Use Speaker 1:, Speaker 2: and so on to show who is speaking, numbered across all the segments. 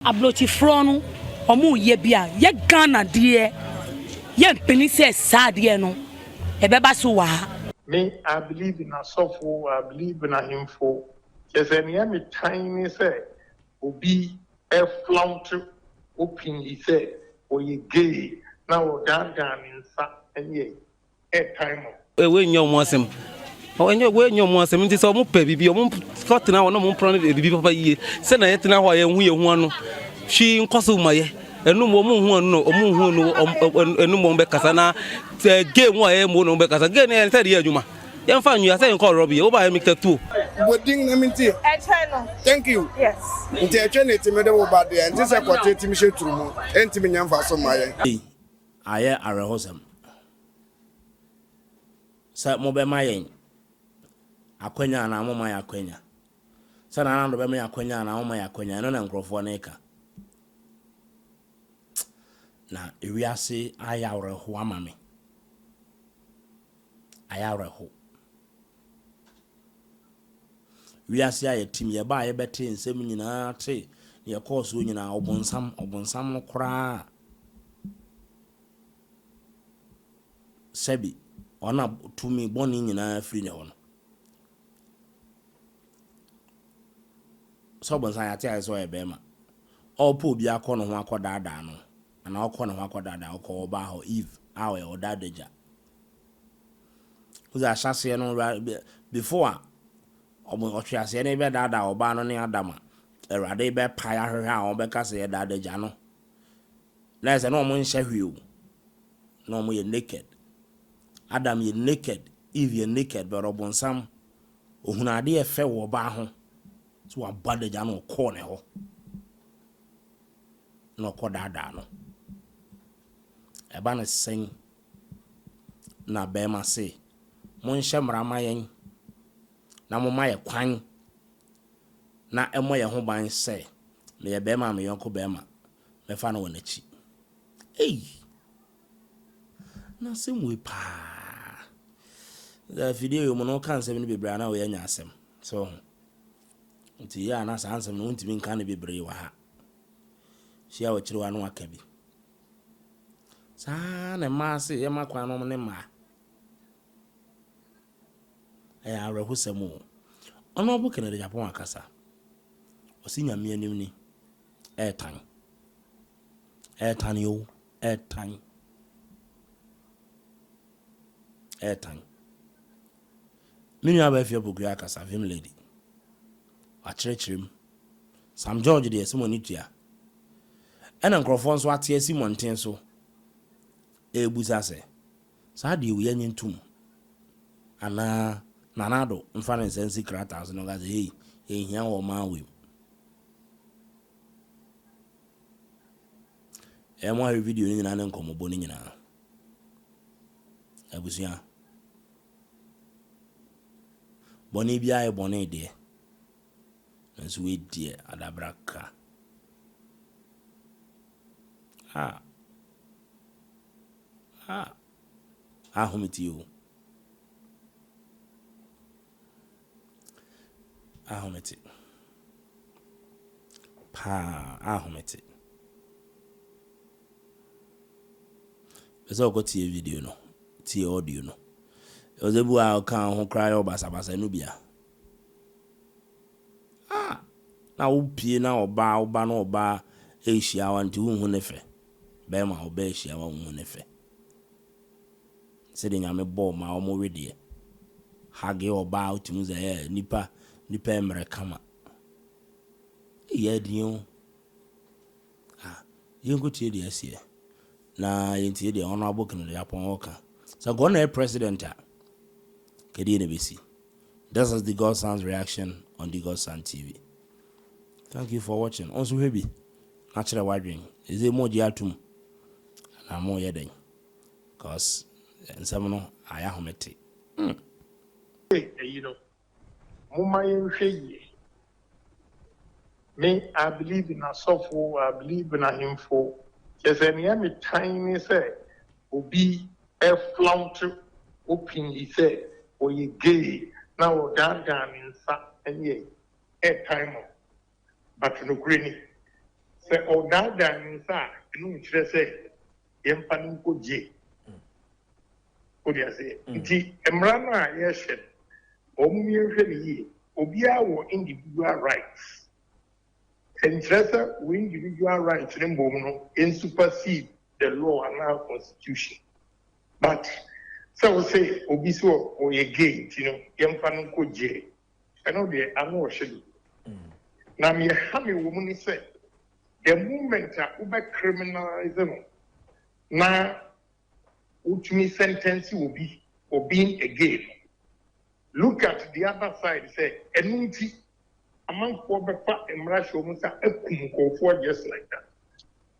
Speaker 1: Ablochi fronu omu ye bia ye Ghana de ye mpeni se sad ye no ebeba so wa.
Speaker 2: Me, I believe in a software, I believe in a info. Yes, and me tiny say, be a flaunt openly say, or ye gay, now down in sa and ye a time.
Speaker 3: When your wasem. When your wasem, it is almost baby, you got now no plan to be papa ye. Send a yetina why we one. She in Kosuma, and no more moon, no moon, no more Becasana, game why moon Becas again, and said, Yuma. Young fan, you are saying call Robbie, over I make the two.
Speaker 4: Thank you.
Speaker 5: Yes.
Speaker 4: Nti atwene ti me de wo ba de nti se kwate ti me hweturu mu enti me nyamfa so maye
Speaker 6: aye arehosem sa mo be mayen akwanya na mo maye akwanya sa na ndo be me akwanya na mo maye akwanya no na nkrofo na eka na ewiase ayareho amame ayareho wiase aye tim ye ba ye bete nsem nyina te ye course nyina obonsam no kra sebi ona tumi boni nyina free ne hono so bonsan ya tia so e be ma opo bi akọ no ho akọdada no ana akọ no ho akọdada akọ oba ho eve awe odadaja uza shase no before otwiase ne be dada oba no ne adama erade be pa ya hwehwe a obeka se dadaja no na se no mo nhye hwe no mo ye naked Adam ye naked, Eve ye naked, but obonsam ohunade e fe wo ba ho so abadaja no ko ne ho no ko dada no e ba na sen na be ma se mo nhye mrama yen na mo ma ye kwan na emo ye ho ban se me ye be ma me yonko be ma me fa no wanachi na se mwe pa the video you no can say be bra na we nya asem so nti ya na sa ansem no ntimi nka na be bre wa ha hia wo kire wa no aka bi sa na ma se ye makwa no ne ma aya rehu semu ono bu Ken Agyapong akasa osi nyame anim ni etan yo etan Minu abafia bogu akasa vim lady akyerechirem Sam George de Simon Itua ena nkrofo nso ate Simon ten so ebuza se sa de wo yanye ntum ana Nana Addo mfa ne sensi kratas no gaze hey ehia wo ma we mo ha video ni nyina ne nkomobo ni nyina abusia boni bia e boni de nso we die adabraka ahometi ahometi Ezo go tie video no tie audio no ozebu a kan ho cry obasa no bia na upie na oba no oba ehia wanti hu nefe be ma oba ehia wa hu nefe se de nyame bo ma o mo wedie hage oba utimu ze nipa emre kama ye dio yengo tie de asie na yentie de honorable Ken Agyapong oka so go na president Kedi NBC. This is the Godson's reaction on the Godson TV. Thank you for watching. Also, baby, natural wondering is it more diatum? And I'm more yeding because in some I am homety.
Speaker 2: You know, me, I believe in a software, I believe in a info. Yes, and me tiny say, will be a flaunt openly say. Or ye gay, now down in sa and ye a time but no granny. sɛ ɔdaadaa ne nsa a ɛno nkyerɛ sɛ yɛmfa no nkɔ gye wode ase nti mmara no a yɛhyɛ no ɔmo yɛhwɛ no yie obiara wɔ individual rights nkyerɛ sɛ wɔ individual rights ne mbom no supersede the law and our constitution but so say obi so ɔyɛ gay nti no yɛmfa no nkɔ gye ɛno deɛ ano ɔhyɛ do na meyɛha me wɔ mu ne sɛ the moment a wobɛ criminalize no na wotumi sentence obi for being a gay look at the other side say ɛno nti amanfoɔ bɛfa mmara hyɛ mu sɛ akum nkɔɔfoɔ just like that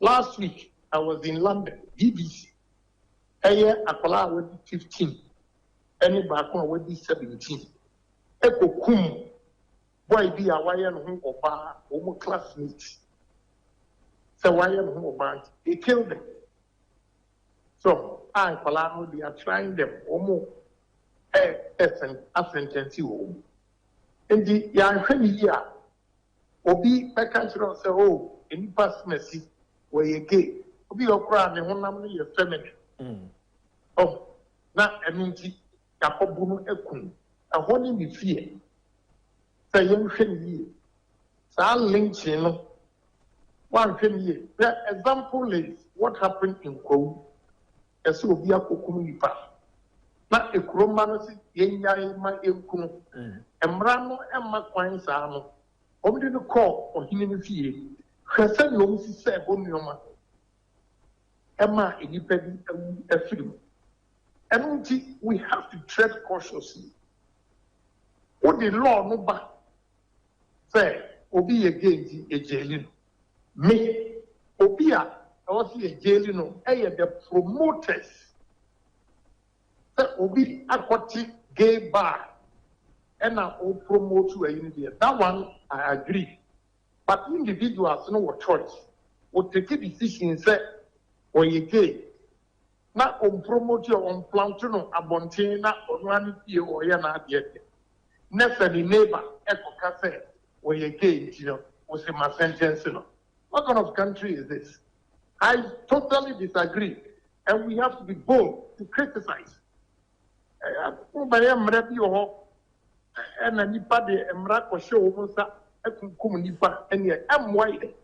Speaker 2: last week I was in London BBC ɛyɛ akwadaa a wadi 15 ɛne baako a wadi 17 ɛkɔkum boy bi a wayɛ no ho ɔbaa wɔn classmates sɛ wayɛ no ho ɔbaa they killed them so akwadaa no they are trying them wɔn sentence wɔn nti yɛahwɛ ne yie a obi bɛka kyerɛ sɛ o nipa smɛsi wɔyɛ gay obi ɔkora ne honam no yɛ feminine na ɛno nti yakɔbu no akum ɛhɔ ne ne fie sɛ yɛnhwɛ ne yie saa lynching no wanhwɛ ne yie the example is what happened in Kwawu ɛsɛ obi akɔkum nipa na ekuroma no si yɛnyae ma yɛnkum mmara no ɛma kwan saa no wɔn de no kɔɔ ɔhene no fie hwɛ sɛ nea wɔn si sɛ ɛbɔ nneɛma ɛma nipa bi afiri mu ɛno nti we have to tread cautiously wo de law no ba sɛ obi yɛ gay nti egyeli no me obi a ɛwɔ sɛ egyeli no ɛyɛ the promoters sɛ obi akɔte gay bar ɛna o promote ɛyi no deɛ that one I agree but individuals no wɔ choice o take decision sɛ ɔyɛ gay na on promote on plant no abɔnten na ɔno ani fie ɔyɛ n'adeɛ deɛ na sɛ ne neighbor ɛkɔka sɛ ɔyɛ gay nti no ɔsɛ ma sentence no what kind of country is this I totally disagree and we have to be bold to criticize ɔbɛyɛ mmerɛ bi wɔ hɔ ɛna nipa de mmara kɔhyɛ wɔn nsa ɛkunkum nipa ɛnea ɛmmoa yɛ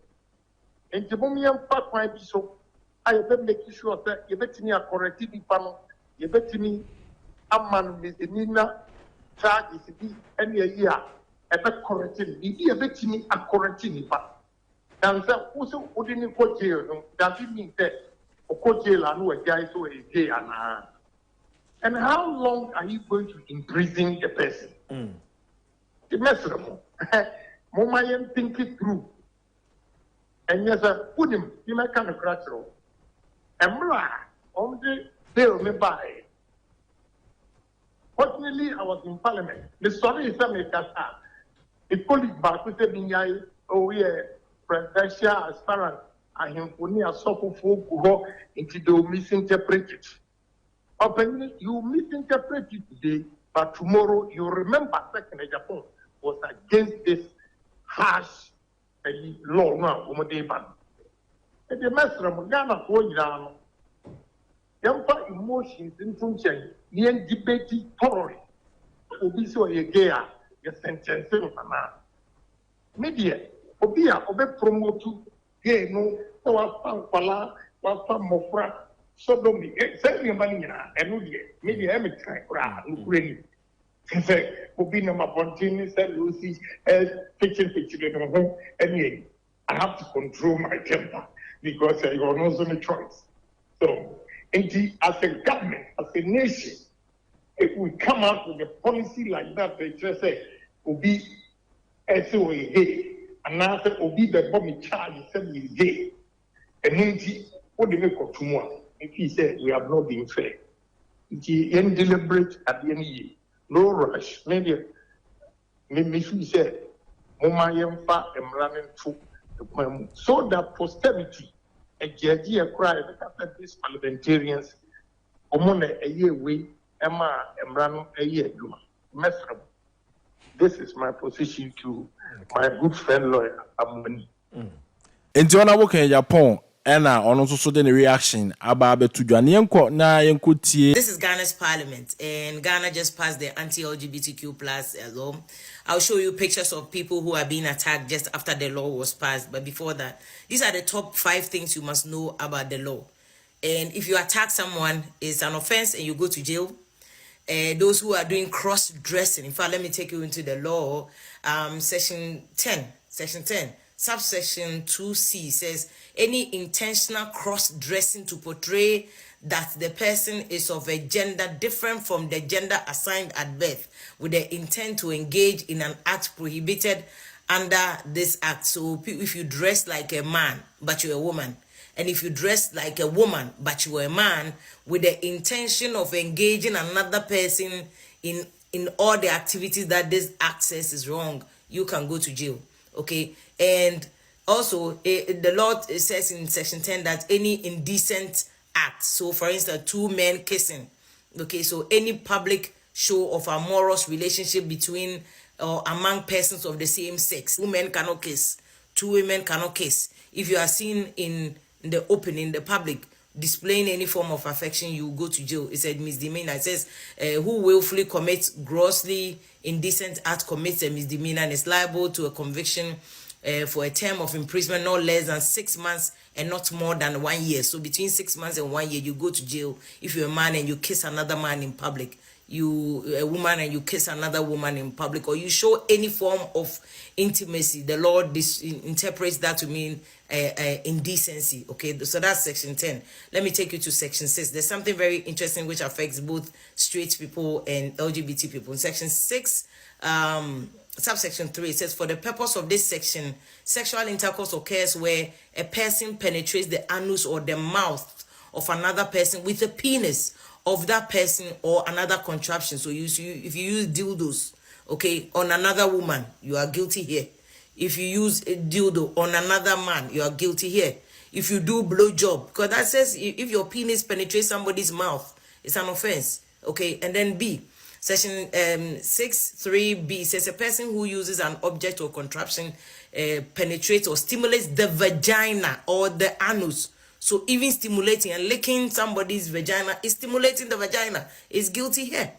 Speaker 2: nti mo yɛmfa kwan bi so a yɛbɛ make sure sɛ yɛbɛtumi akɔrɛti nipa no yɛbɛtumi ama no misdemeanor charges bi ɛnea yi a ɛbɛ kɔrɛti no biribi yɛbɛtumi akɔrɛti nipa dan sɛ woso wode ne kɔ jail no doesn't mean sɛ ɔkɔ jail a no wɔagyae so wɔyɛ gay anaa and how long are you going to imprison the person? The message, Mama, you think it through. And yes, put him, you may kind of crash through. And on the bill me by. Fortunately, I was in Parliament. The story is that the police back with the oh, yeah, presidential aspirant, I am only a suffer for into the misinterpreted. Openly, you misinterpret it today, but tomorrow you remember Ken Agyapong was against this harsh law now. And the master of Ghana going down, yampa emotions into change, the debate thoroughly. Obiso a gay, your sentence of media, Obia, Obe promote gay no, so I found Pala, was some more. So don't be exactly money and maybe I'm a try Ukraine. Say, Obina Mapontini said Lucy as picture at home, and I have to control my temper because I got no other choice. So, indeed, as a government, as a nation, if we come out with a policy like that, they just say, Obi SOA gay, and now say Obi the bomb charge said he's gay, and indeed, what do we call tomorrow? If he said we have not been fair, it's deliberate at the end of the year. No rush. Maybe he said, Mama Yemfa and running through the so that posterity, a judge, a cry, because these parliamentarians, Omone a year way, Emma and run a year. This is my position to my good friend lawyer, Amani.
Speaker 5: Enti ona wo Ken Agyapong ena ono nso so de reaction aba betu dwane yenko na yenko tie.
Speaker 7: This is Ghana's parliament, and Ghana just passed the anti-LGBTQ plus law. I'll show you pictures of people who are being attacked just after the law was passed. But before that, these are the top 5 things you must know about the law. And if you attack someone, it's an offense and you go to jail. Those who are doing cross-dressing, in fact, let me take you into the law. Section 10, subsection 2C says, any intentional cross-dressing to portray that the person is of a gender different from the gender assigned at birth with the intent to engage in an act prohibited under this act. So if you dress like a man, but you're a woman, and if you dress like a woman, but you are a man, with the intention of engaging another person in all the activities that this act says is wrong, you can go to jail. Okay? And also, the law says in section 10 that any indecent act, so for instance, 2 men kissing, okay, so any public show of amorous relationship between or among persons of the same sex, 2 men cannot kiss, 2 women cannot kiss. If you are seen in the open, in the public, displaying any form of affection, you go to jail. It's a misdemeanor. It says, who willfully commits grossly indecent act commits a misdemeanor and is liable to a conviction for a term of imprisonment not less than 6 months and not more than 1 year. So between 6 months and 1 year, you go to jail if you're a man and you kiss another man in public. A woman and you kiss another woman in public, or you show any form of intimacy, the law interprets that to mean indecency. Okay, so that's section 10. Let me take you to section 6. There's something very interesting which affects both straight people and LGBT people. In section 6, subsection 3, it says, for the purpose of this section, sexual intercourse occurs where a person penetrates the anus or the mouth of another person with a penis of that person or another contraption. So if you use dildos, okay, on another woman, you are guilty here. If you use a dildo on another man, you are guilty here. If you do blowjob, because that says if your penis penetrates somebody's mouth, it's an offense. Okay, and then B, section 6(3)(b) says a person who uses an object or contraption penetrates or stimulates the vagina or the anus. So even stimulating and licking somebody's vagina is stimulating the vagina. Is guilty here.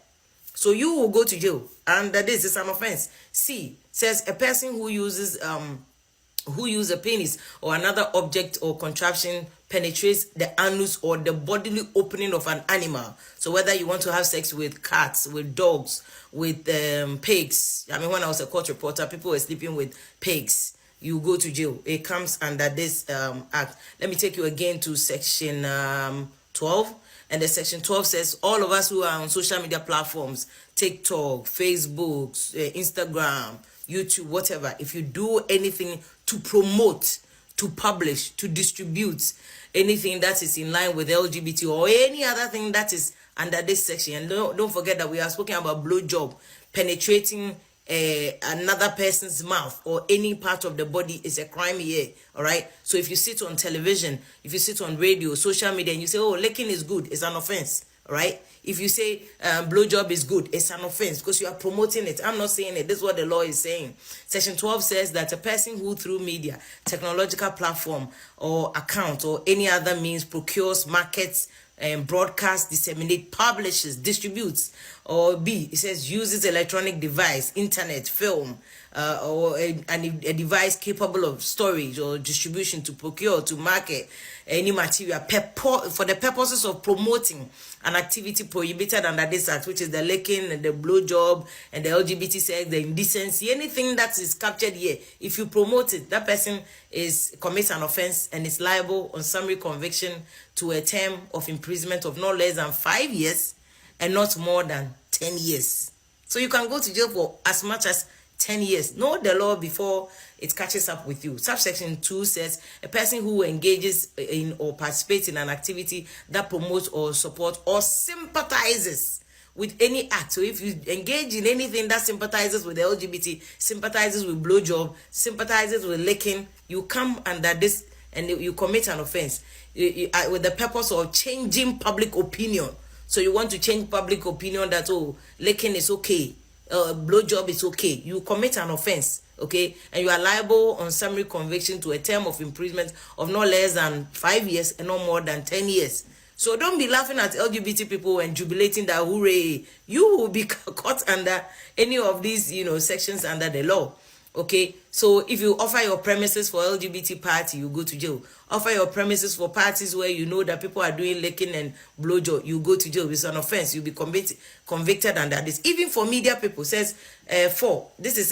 Speaker 7: So you will go to jail. And this is an offense. C says a person who uses a penis or another object or contraption penetrates the anus or the bodily opening of an animal. So whether you want to have sex with cats, with dogs, with pigs. I mean, when I was a court reporter, people were sleeping with pigs. You go to jail. It comes under this act. Let me take you again to section 12. And the section 12 says all of us who are on social media platforms, TikTok, Facebook, Instagram, YouTube, whatever, if you do anything to promote, to publish, to distribute anything that is in line with LGBT or any other thing that is under this section, and don't forget that we are speaking about blowjob, penetrating another person's mouth or any part of the body is a crime here. All right, so if you sit on television, if you sit on radio, social media, and you say, oh, licking is good, it's an offense. All right, if you say blowjob is good, it's an offense because you are promoting it. I'm not saying it. This is what the law is saying. Section 12 says that a person who through media, technological platform or account or any other means procures, markets, broadcasts, disseminate, publishes, distributes, or B, it says uses electronic device, internet, film, or a device capable of storage or distribution to procure, to market any material for the purposes of promoting an activity prohibited under this act, which is the licking and the blowjob and the LGBT sex, the indecency, anything that is captured here. If you promote it, that person commits an offense and is liable on summary conviction to a term of imprisonment of no less than 5 years and not more than 10 years. So you can go to jail for as much as 10 years. Know the law before it catches up with you. Subsection 2 says a person who engages in or participates in an activity that promotes or supports or sympathizes with any act. So if you engage in anything that sympathizes with the LGBT, sympathizes with blowjob, sympathizes with licking, you come under this and you commit an offense with the purpose of changing public opinion. So you want to change public opinion that, oh, licking is okay, blowjob is okay. You commit an offense okay, and you are liable on summary conviction to a term of imprisonment of no less than 5 years and no more than 10 years. So don't be laughing at LGBT people and jubilating that hooray, you will be caught under any of these, sections under the law. Okay, so if you offer your premises for LGBT party, you go to jail. Offer your premises for parties where you know that people are doing licking and blowjob, you go to jail. It's an offense. You'll be convicted under this. Even for media people, says 4. This is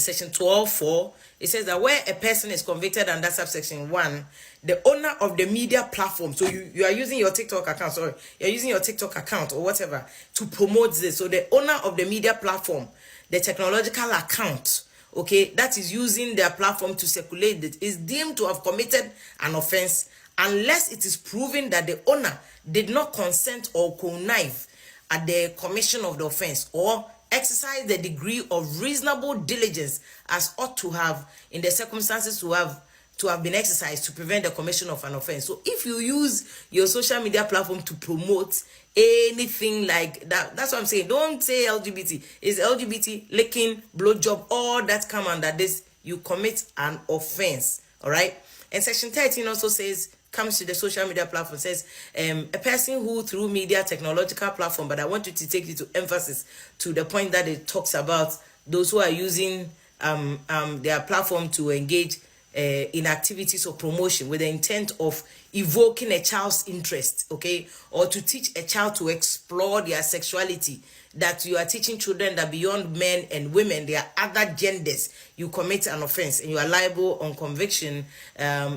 Speaker 7: section 12(4). It says that where a person is convicted under subsection 1, the owner of the media platform, so you are using your TikTok account, you're using your TikTok account or whatever to promote this. So the owner of the media platform, the technological account, okay, that is using their platform to circulate it, is deemed to have committed an offense unless it is proven that the owner did not consent or connive at the commission of the offense, or exercise the degree of reasonable diligence as ought to have in the circumstances to have been exercised to prevent the commission of an offense. So if you use your social media platform to promote anything like that, that's what I'm saying. Don't say LGBT. It's LGBT, licking, blowjob, all that come under this. You commit an offense. All right. And section 13 also comes to the social media platform, says a person who through media technological platform, but I want you to take it to emphasis to the point that it talks about those who are using their platform to engage in activities of promotion with the intent of evoking a child's interest, okay, or to teach a child to explore their sexuality, that you are teaching children that beyond men and women there are other genders, you commit an offense and you are liable on conviction,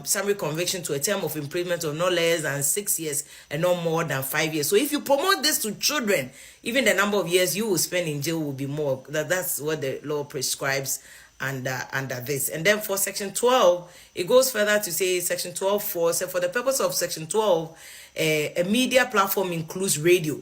Speaker 7: summary conviction, to a term of imprisonment of no less than 6 years and no more than 5 years. So if you promote this to children, even the number of years you will spend in jail will be more. That's what the law prescribes under this. And then for section 12, it goes further to say section 12(4), so for the purpose of section 12, a media platform includes radio,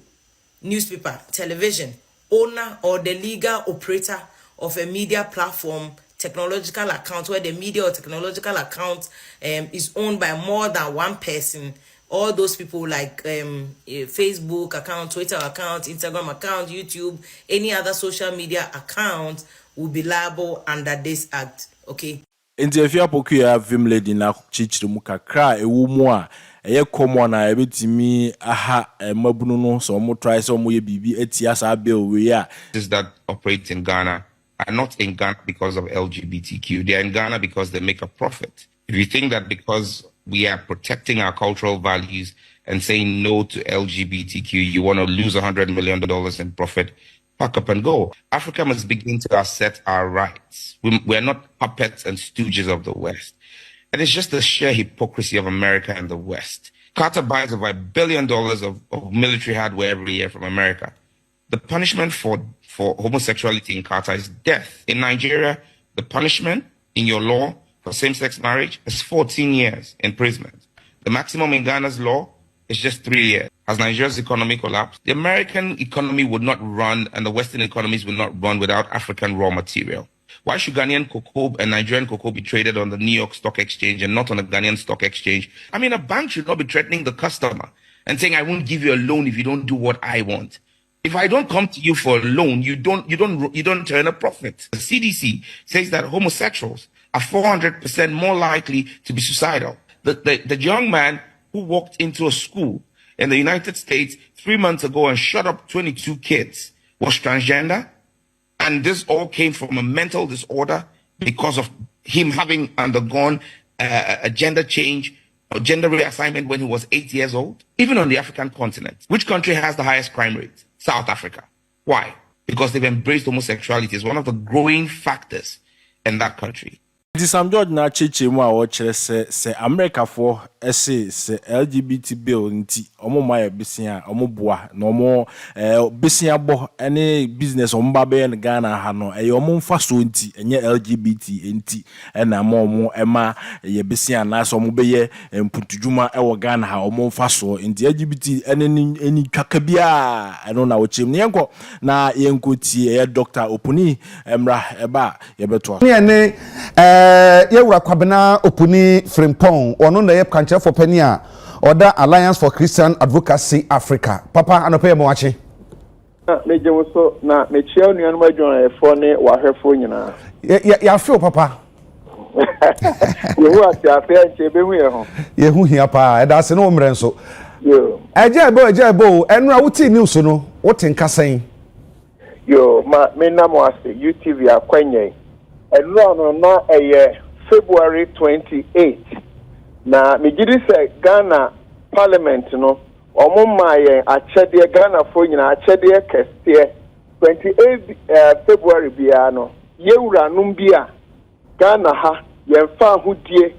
Speaker 7: newspaper, television, owner or the legal operator of a media platform, technological account where the media or technological account is owned by more than one person. All those people like Facebook account, Twitter account, Instagram account, YouTube, any other social media account will be liable under this act. Okay.
Speaker 5: Nti efia pokuya vim lady na chichiri mu kakra ewu mu a eye common na ebetimi aha mabunu no so mo try so mo ye bibi etia sa bill we ya.
Speaker 8: Is that operate in Ghana are not in Ghana because of LGBTQ. They are in Ghana because they make a profit. If you think that because we are protecting our cultural values and saying no to LGBTQ, you want to lose $100 million in profit, pack up and go. Africa must begin to assert our rights. We are not puppets and stooges of the West. And it's just the sheer hypocrisy of America and the West. Qatar buys over $1 billion of military hardware every year from America. The punishment for homosexuality in Qatar is death. In Nigeria, the punishment in your law for same-sex marriage is 14 years imprisonment. The maximum in Ghana's law is just 3 years. Has Nigeria's economy collapsed? The American economy would not run and the Western economies would not run without African raw material. Why should Ghanaian cocoa and Nigerian cocoa be traded on the New York Stock Exchange and not on the Ghanaian Stock Exchange? I mean, a bank should not be threatening the customer and saying, I won't give you a loan if you don't do what I want. If I don't come to you for a loan, you don't turn a profit. The CDC says that homosexuals are 400% more likely to be suicidal. The young man who walked into a school in the United States 3 months ago and shot up 22 kids was transgender. And this all came from a mental disorder because of him having undergone a gender change or gender reassignment when he was 8 years old. Even on the African continent, which country has the highest crime rate? South Africa. Why? Because they've embraced homosexuality as one of the growing factors in that country.
Speaker 5: Nti Sam George na cheche mu a wo kire se America for se LGBT bill nti omo maye bisia omo boa na omo bisia bo ene business omo ba be na Ghana ha no e omo mfa so nti enye LGBT nti na omo ema ye bisia na so omo be ye mputudwuma e wo Ghana ha omo mfa so nti LGBT eni twaka bia eno na wo chem ne yenko na yenko tie ye Dr. Opuni Emra eba ye beto
Speaker 9: ne yewura kwabena Opuni Frimpong ono na ye kanche for penia Order Alliance for Christian Advocacy Africa. Papa anope mo wachi.
Speaker 10: Meje so na me chia nuanu adwon efo ne wahwefo nyina.
Speaker 9: Ya feel papa.
Speaker 10: Yehu ati afia nche be hu ye ho.
Speaker 9: Yehu hia pa e da se no mre nso.
Speaker 10: Yo.
Speaker 9: Eje bo enu a wuti news no wote nkasan.
Speaker 10: Yo ma me na mo ase UTV akwanyen. Enu no na eye February 28 na me gidi se Ghana Parliament no Omumaye achede Ghana fo nyina achede keste 28 February biano yewura num bia Ghana ha yemfa hudie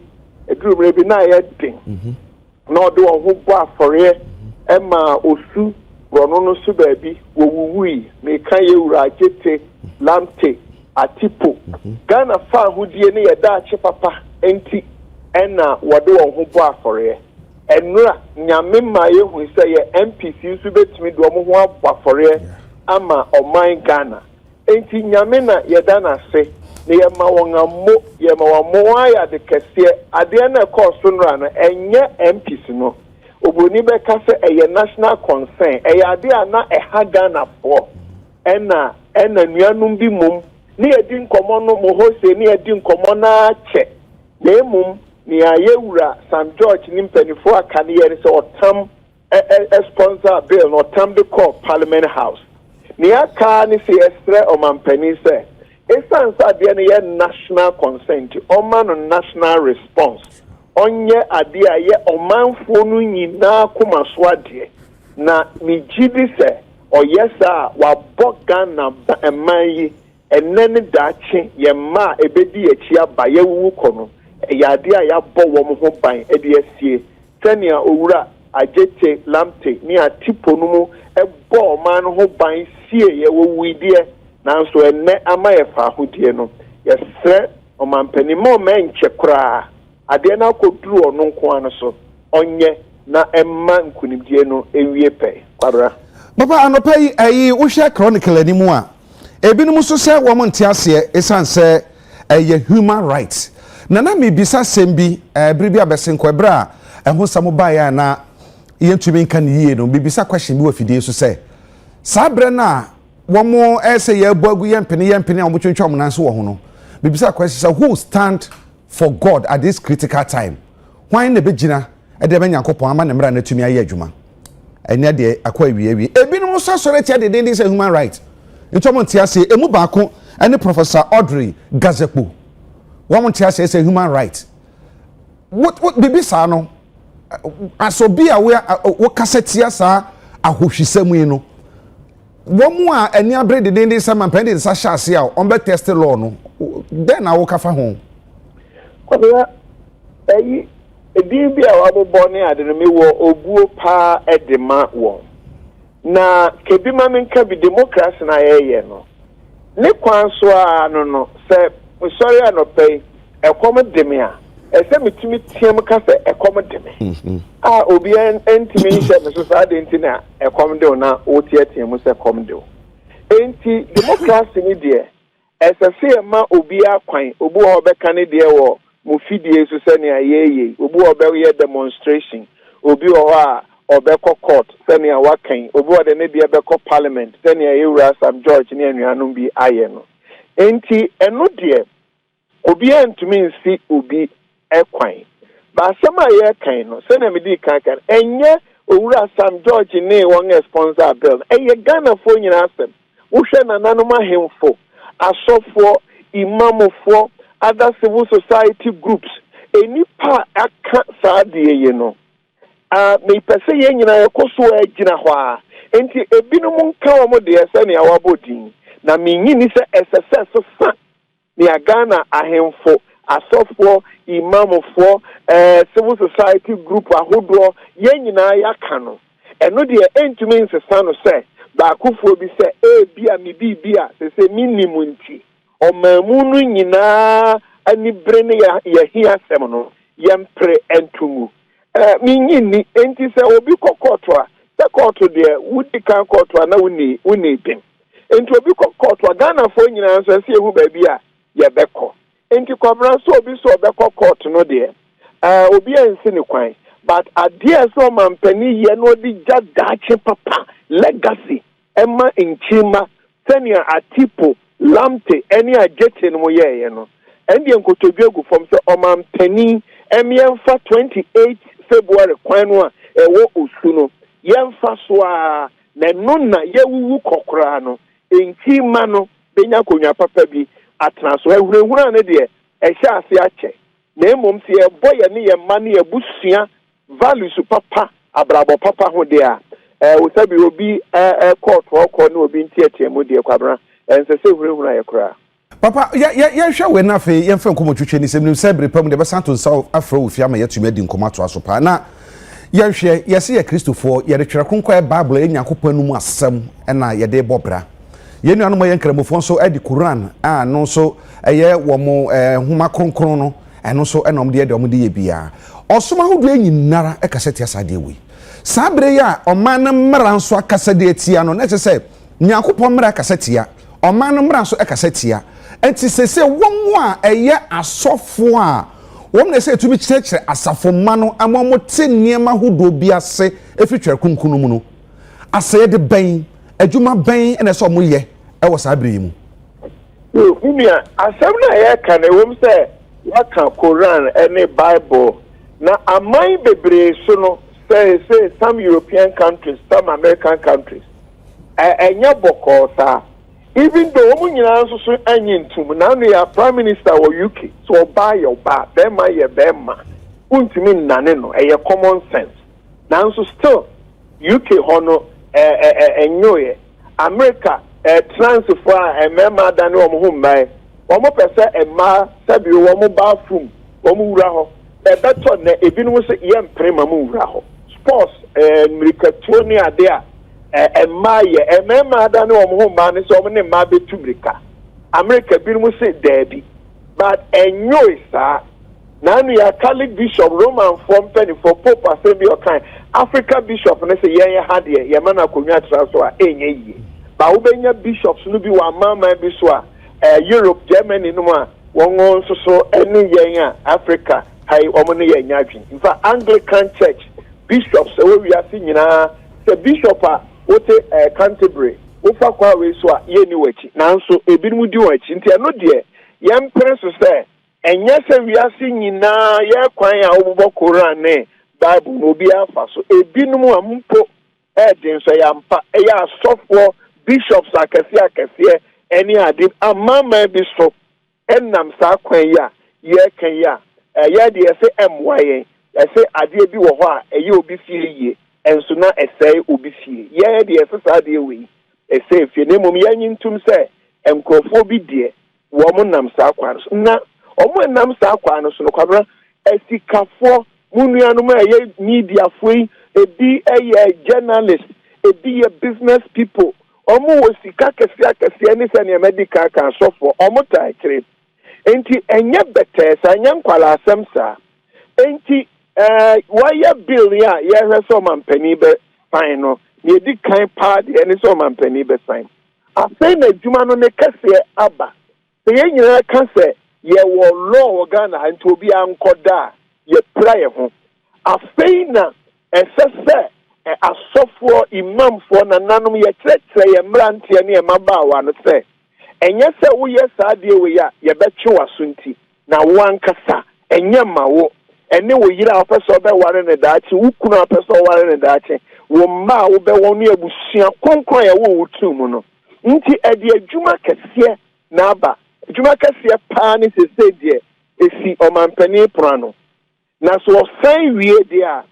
Speaker 10: edurumre bi na ye den na ode wo ho bo afore ema osu rono no su baabi wo wuwui me kan yewura agete lamte atipo Ghana fa hudie ne yeda ache papa enti ena wode wo ho bo afore enura nyame ma yehu se ye MPC su betimi do mo ho abafore ama oman Ghana enti nyame na yeda na se ne ye ma won ammo ye ma wa mo aya de kese ade na course nra no enye MPC no oboni be ka se eye national concern eye ade na eha Ghana fo ena nuanum bi mum ne yedi nkomo no mo ho se ne yedi nkomo na che na emum ni ayewura Sam George ni mpanifo akane yere se otam sponsor bill no otam de call Parliament House ni aka ni se estre o mampani se esansa de ne ye national consent o man national response onye ade aye o manfo no nyina kuma so ade na mi gidi se o yesa wa boga na emanyi enene dachi ye ma ebedi echi aba ye wu kono yade a ya bo wo mo ho ban e de asie tania owura agete lamte ni atipo no mu e bo man ho ban sie ye wo widie nanso enne ama ye fa hodie no ye sre o mampani mo menche kura ade na koduru ono nko an so onye na emma nkunimdie no ewie pe kwadra
Speaker 9: baba anopai ayi wo hwe chronicle animu a ebinom so se wo mo ntiase esanse eye human rights Nana mi bisa sembi bribi abesenko ebra eho samo baya na yentumi nkan yiye no bibisa question bi wafidie so se sabre na womo ese ye boagu yempene a omotwentwa monanso wo ho no bibisa question say who stand for God at this critical time why na begina e de benyankopon ama ne mra na tumi aye adwuma enya de akwa wiye ebinom so sore tia de den say human right ntomo ntiase emu baako ene Professor Audrey Gazekpo one say human right. What bibi sa no asobi a we kasetia sa ahohwisam yi no wo mu a ani abre de den sa man pende sa hyase a on be test law no den na wo kafa ho
Speaker 10: kwabia eyi edi bi a wabobọ ne ade no me wo obuo pa edema wo na kebi ma menka bi democracy na yeye no ne kwan so a no se sorry anope ekom demia ese mitimi tiem ka se ekom deme obi entimi nche me so sa de ntina ekom de na o tiem se ekom de enti democracy ni de ese se ma obi akwan obi ho be kan de wo mo fidie so se ne ayeye obi ho be ye demonstration obi ho a obeko court se ne awakan obi ho de ne de be ko parliament se ne ayewura Sam George ne anuanom bi aye no enti eno de obi antumi nsi obi ekwan ba asema ye kan no se na me di kan enye owura Sam George ne won sponsor bill eye Ghana fo nyina asem wo hwe nananom ahemfo asofo imamofo other civil society groups enipa aka saade ye no me pese ye nyina ye koso agina ho a enti ebinom nka wo mo de ese ne awabodin na me nyini se SSS sa ni Ghana ahemfo asofo imamofo civil society group ahodo ye nyina yaka no eno de entumi nsesa no se ba akufo bi se bia mi bibia se minimunti o mamunu nyina ani brene ya hia sem no yempre entumu mi nyini enti se obi kokoto a se koto de wudi kan koto na wuni dem enti obi kokoto Ghana fo nyina so se ehu ba bia yebeko enti kwabra so obi so obeko court no de obi ansi ni kwan but adie so mampani ye no di jadache papa legacy Emma Inchima, Senior Atipo, Lamte, any a jetting moye, you know. And the Uncle from the Oman Penny, Emianfa 28 February, Quanwa, Ewo Usuno, Yanfa Swa, Nenona, Yewu Cocrano, Inchimano, Benya Kunya Papabi, Atnas, where we run a dear, a Shasiache. Name see a boy and a money a bushia, value to papa, a bravo papa who there. We will be a court for no being theatre, Modia Cabra, and the same room I cry.
Speaker 9: Papa, yeah, sure, we're not fair. Young from Comotuchen is a new Sabri, Pom, the Basanto South Afro, with Yama yet to made in Comato Asopana. Young share, yes, yeah, Christopher, yet a Charakunqua Bible in Yakupanuma Sam, and I, ya de Bobra. Yen no my Cramofonso at the Quran, and also a year one more Humakron Chrono, and also an Omdia Domidi Bia. Or somehow doing in Nara a cassette as I deal with. Sabreya, or manam Maranswa Cassadetiano, necessary, Nyakupomra Cassetia, or manam Ranso a cassetia. And to say one more a year as software. One they say to be church as a for mano, and one more 10 near my who do be a say a future kunkunumu. I say the bane, a Juma bane, and a somuye. I was Abrimu.
Speaker 10: I said, can a woman say, what can Quran any Bible? Now, I might be brave, say some European countries, some American countries. And your book, sir. Even though women also so onion to now they are Prime Minister or UK, so buy your bar, Bema ye Bema. Untimin Naneno, a common sense. Now so still UK honor enjoy America transfer a member than home by 1% a ma sabi one bathroom, Omuraho, a better even was a young prima muraho. Sports Miricatonia there. A member than home man is only Mabe Tubrica. America been will say Debbie, but enjoy, sir. Now we are Catholic Bishop Roman from Penny for Pope Assembly of kind. Africa Bishop, and I say, yeah, had ye, Yamana Kunya Transfer, ye. But Ubenya Bishops, Nubi, one Mama Biswa, Europe, Germany, no one also so any young Africa, high Omani Yajin. In fact, Anglican Church, Bishops, we are seeing the Bishop. Wote Canterbury wofa kwa we so a ye ni wachi nanso ebi mu di wachi nti ano de ye mpere so se enye se wiase nyina ye kwan a obobo Quran ne Bible no bi afa so ebi nu ampo den so ya mpa ya sofo bishops akese eni ade amama bi so enam sa kwan ya ye kan ya ye de se emwaye se ade bi wo ho a ye obi fie yie enso na esai obisi ye de esesa de we esai fie ne mom yanyin tum se enkrofo bi de wo mo nam sa kwan so na omo nam sa kwan so no kwabra esikafo munuanu ma ye media foi ebi journalist ebi business people omo wo sika kese ni se ne medical kan sofo omo ta kire enti enye betes anyan kwala asem sa enti why bill ya so man penny be fine no ye di kind party and so man penny be fine I say na juma no ne kase aba se ye nyina kase ye wo law Ghana nti obi ankoda ye pray ho afei na esese asofo imam fo na nanom ye kyerɛkyerɛ ye mrantie ne mabaawa no se enye se wo ye saade we ya ye betwe wasunti na wo ankasa enye mawo ene wo yira apeso be ware ne daachi ukunu apeso ware ne daachi wo ma wo be wonu abusua konkon ya wo wutum no nti ade adwuma kese na aba adwuma kese pa ne se de esi omampani prano na so san wie de a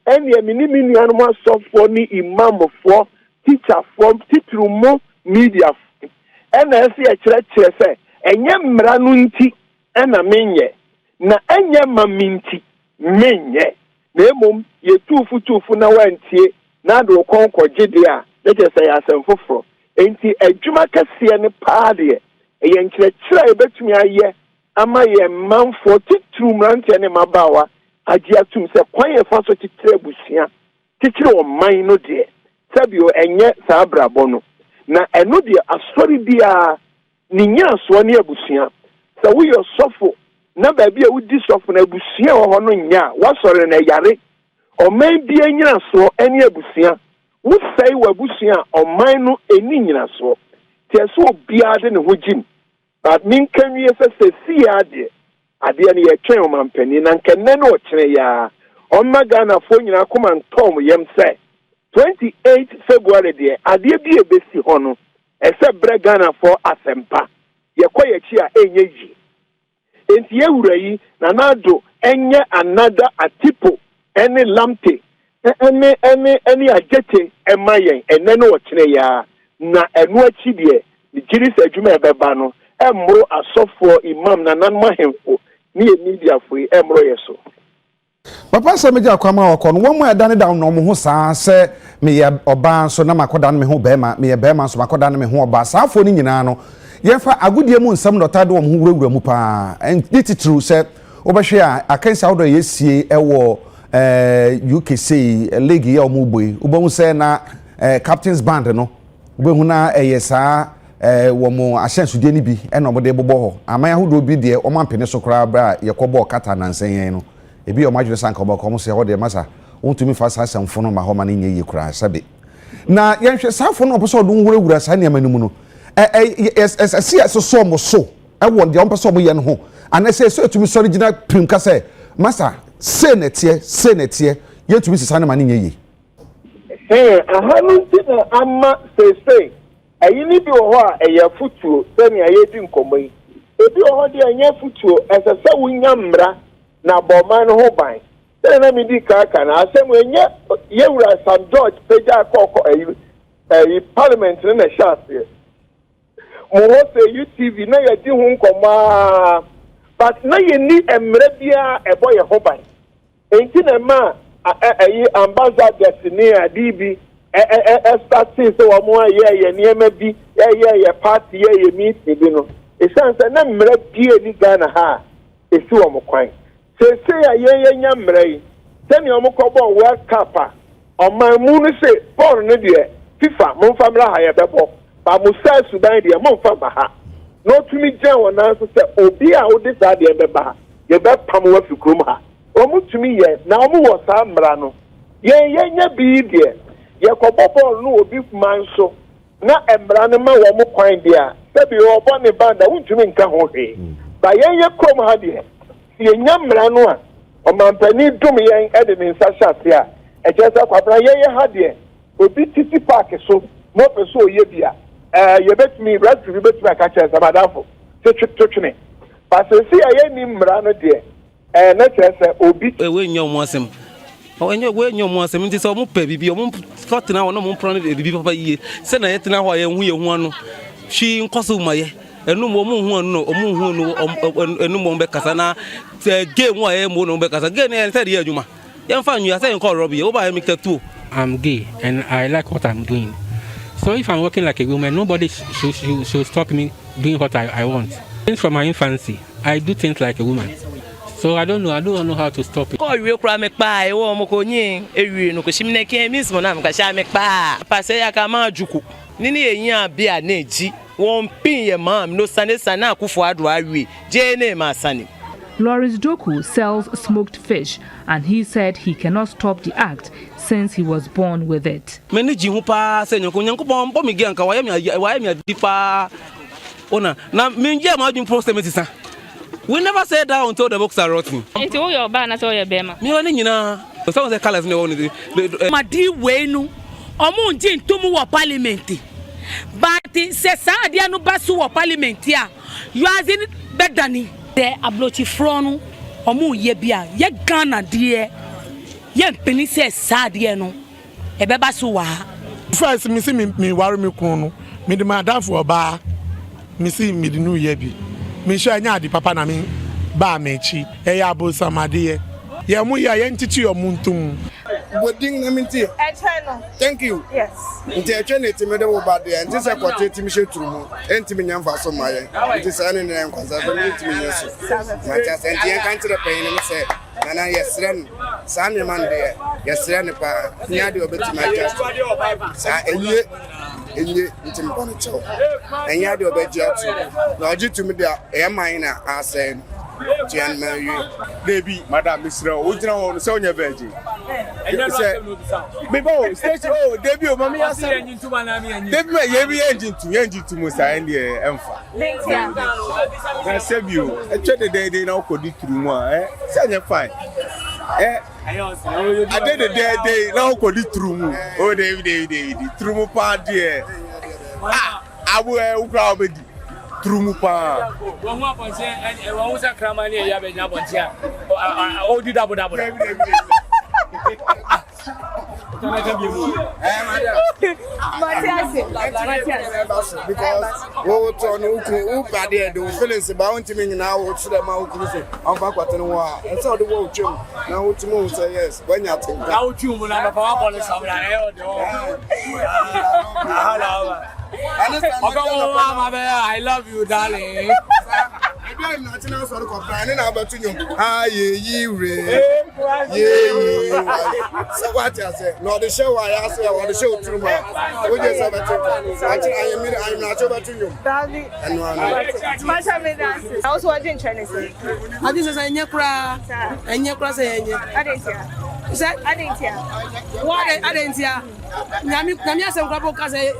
Speaker 10: ene minimi nuanu asofo ni imamfo teacher from titrumo media ene ese ya kyerɛkyerɛ sɛ enye mmra no nti ena menye na enye maminti menye na emom ye tufu na wantie na do konko gide a leke say asem foforo enti adwuma kase ne paade ye nkyerɛkyerɛ ebetumi aye ama ye manfo titru mrante ne mabawa agye atum sɛ kwan ye fa so titre busia titre o man no de sabio enye sa abrabɔ no na eno de asori bia ni nya so ne abusia sɛ wo yɛ sɔfo na baabi a wudi sɔfo na abusia wɔ hɔ no nya wasɔre na yare ɔman bia nyina so ɛne abusia wosɛe w'abusua ɔman no ani nyina so te so obiara de ne ho gyim but menka nwie sɛ sɛsi adeɛ no yɛtwɛn ɔmampanin na nkɛnnɛ no ɔkyerɛ yaa ɔmma Ghanafoɔ nyinaa koma ntɔm yam sɛ 28 February deɛ adeɛ bi ebesi hɔ no ɛsɛ brɛ Ghanafoɔ asɛmpa yɛkɔ yɛkyi a ɛnyɛ yi enti yɛwura yi Nana Addo ɛnyɛ another Atipo ɛne Lamte ɛne agyete ɛma yɛn ɛnɛ no ɔkyerɛ yaa na ɛno akyi deɛ gyiri sɛ adwuma ɛbɛba no ɛmmoro asɔfoɔ imam na nanom ahemfo ne yɛ mediafoɔ yi ɛmmoro yɛ so
Speaker 9: Papa sɛ megya kwama wɔkɔ no wɔn mu ɛda ne da no mo ho saa sɛ meyɛ ɔbaa so na makɔda no me ho bɛrima meyɛ bɛrima so makɔda no me ho ɔbaa saafoɔ no nyinaa no yɛmfa agodie mu nsɛm dɔta de wɔn ho wurawura mu paa ɛnti titiriw sɛ wobɛhwɛ a akansi ahodoɔ yɛsie ɛwɔ UK sei league yɛ ɔmo boi wobɛhu sɛ na captains band no wobɛhu na ɛyɛ saa wɔn ahyɛnsodie no bi ɛna ɔmo de bobɔ hɔ aman ahodoɔ bi deɛ ɔmo ampene so koraa bra yɛkɔbɔ kata nansɛn yɛn no ebi ɔmo adwene sanka ɔmo kɔm sɛ ɔde masa wontumi fa saa asɛmfo no ma hɔ ma no nyɛ yie koraa sɛbe na yɛnhwɛ saafo no ɔpɛ sɛ ɔde nwurawura saa nneɛma no mu no ɛsi ɛsoso ɔmo so ɛwɔ deɛ ɔmo pɛ sɛ ɔmo yɛ no ho anasɛ ɛsɛ ɛtumi sɔre gyina pirim ka sɛ masa se nɛteɛ yɛtumi sisa no ma no nyɛ yie
Speaker 10: aha no nti na ama seesei ɛyi ni bi wɔ hɔ a ɛyɛ futuo sɛnea yɛdi nkɔmmɔ yi ebi wɔ hɔ deɛ ɛnyɛ futuo ɛsɛ sɛ wonya mmara na bɔman no ho ban sɛ na medi kaka na asɛm ɛnyɛ yɛwura Sam George pagya akɔkɔ ɛyi parliament no na ɛhyɛ aseɛ mo hɔ sɛ UTV na yɛdi ho nkɔmmɔ but na yɛni mmerɛ biara ɛbɔ yɛ ho ban enti na ma ɛyi ambassador ne adi bi starting sɛ wɔn ayɛ nneɛma bi yɛ party yɛ meeting bi no esan sɛ na mmerɛ bie ni Ghana ha esi wɔn kwan sese a yɛnya mmerɛ yi sɛnea wɔn kɔbɔ World Cup a ɔman mu no sɛ bɔɔl no deɛ FIFA mo nfa mmerɛ ha yɛbɛbɔ ba mo sɛ Sudan deɛ mo nfa ba ha na otumi gyina wɔn nan so sɛ obi a ɔde saa deɛ bɛba ha yɛbɛpam wɔ fi kurom ha wɔn tumi yɛ na wɔn wɔ saa mmerɛ no yɛnya bi deɛ yɛkɔbɔ bɔɔl no obi man so na mmara no ma wɔn kwan deɛ sɛbi ɔbɔ ne banda wontumi nka ho hwee ba yɛnyɛ kurom ha deɛ yɛnya mmara no a ɔmampanin dum yɛn ɛde ne nsa hyɛ ase a ɛkyɛ sɛ kwabena yɛyɛ ha deɛ obi titi park so na ɔpɛ so ɔyɛ bi a yɛbɛtumi referee bɛtumi aka kyerɛ sɛ madamfo twetwe ba sɛsi a yɛnni mmara no deɛ na kyerɛ sɛ obi
Speaker 3: wɔnyɛ ɔmo asɛm wɔnyɛ ɔmo asɛm nti sɛ ɔmo pɛ bibi ɔmo kɔtena hɔ na ɔmo mpɔn no bibi papa yie sɛ na yɛtena hɔ a yɛn ho ano hwi nkɔso ma yɛ enum ɔmo hu ano ɔmo hu no enum ɔmo bɛkasa na game wa yɛ mo no ɔmo bɛkasa game yɛn sɛ de yɛ adwuma yɛn fa nwia sɛ yɛn kɔ rɔbi wo ba yɛ mikta tuo.
Speaker 11: I'm gay and I like what I'm doing. So if I'm working like a woman, nobody should stop me doing what I want. Since from my infancy, I do things like a woman. So I don't know how to stop it.
Speaker 7: Ko wi kura me pa e wo mo ko nyin ewi no ko shimne ken miss mo na me ka sha me pa pa se ya ka ma juku ni ni eyin bia na eji won pin ye mam no sane sana akufo ado awie je na ma sane.
Speaker 12: Lawrence Doku sells smoked fish and he said he cannot stop the act since he was born with it.
Speaker 3: Meni ji hu pa se nyanko bo mi gi anka wa ya mi pa ona na me nje ma adwin prostate sa. We never said that until the books are rotten.
Speaker 13: Into all your ban, that's all your bema.
Speaker 3: Me only nyina. Some of the colors no one.
Speaker 1: Madi we no. Omo nje ntomu wa parliament. But se sa dia no basu wa parliament ya. You as in bedani. The ablochi front omo ye bia ye Ghana de ye mpeni se sa de no. E be basu wa.
Speaker 14: First me see me worry me kun no. Me de my dad for ba. Me see me the new year bi. Me sure nya di papa na me ba mechi e ya bo samade ye mu ya ye ntiti yo muntum
Speaker 4: Boding na minti. Thank you.
Speaker 13: Yes.
Speaker 4: Nti etwe na etime de wo ba de nti se kwate etime hye turumu entime nya mfa so maye nti sa ne ne nkwasa so ne etime nya so ma cha se nti en kan tire pan ne se nana yesre no sa ne man de yesre ne pa nya de obetima cha sa enye nti mpo ne chew enya de obeji atu na oji tumi de e man na asen Tian Mary.
Speaker 5: Baby, Madam Mr. Ujina, Sonia Virgin. Bebo, station, oh, debut, Mammy, I said, into my name. Debbie engine to Musa and the Empha. I said, you, I tried the day they now could do through more, eh? Send fine. I did the day they now could do through. Oh, David, through party. I will crowd through Mupa. One more say, and one was a crammer near Yabontia. Oh, did double.
Speaker 4: Because who bad there, the feelings about me now, to the mouth, I'm back what I and so the world too. Now to move say yes, when you think out you will have a power on I love you, darling. I'm not complaining about you. So what I say? No, the show I asked you, the show through my. We just have a I'm not over to you.
Speaker 15: I was watching Chinese. I just say, Nyakra, and Nyakra say, I didn't hear. Why I didn't hear? Namia some couple say.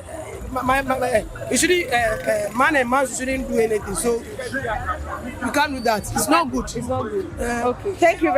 Speaker 15: Man and man shouldn't do anything, so you can't do that. It's not good.
Speaker 16: Okay. Thank you.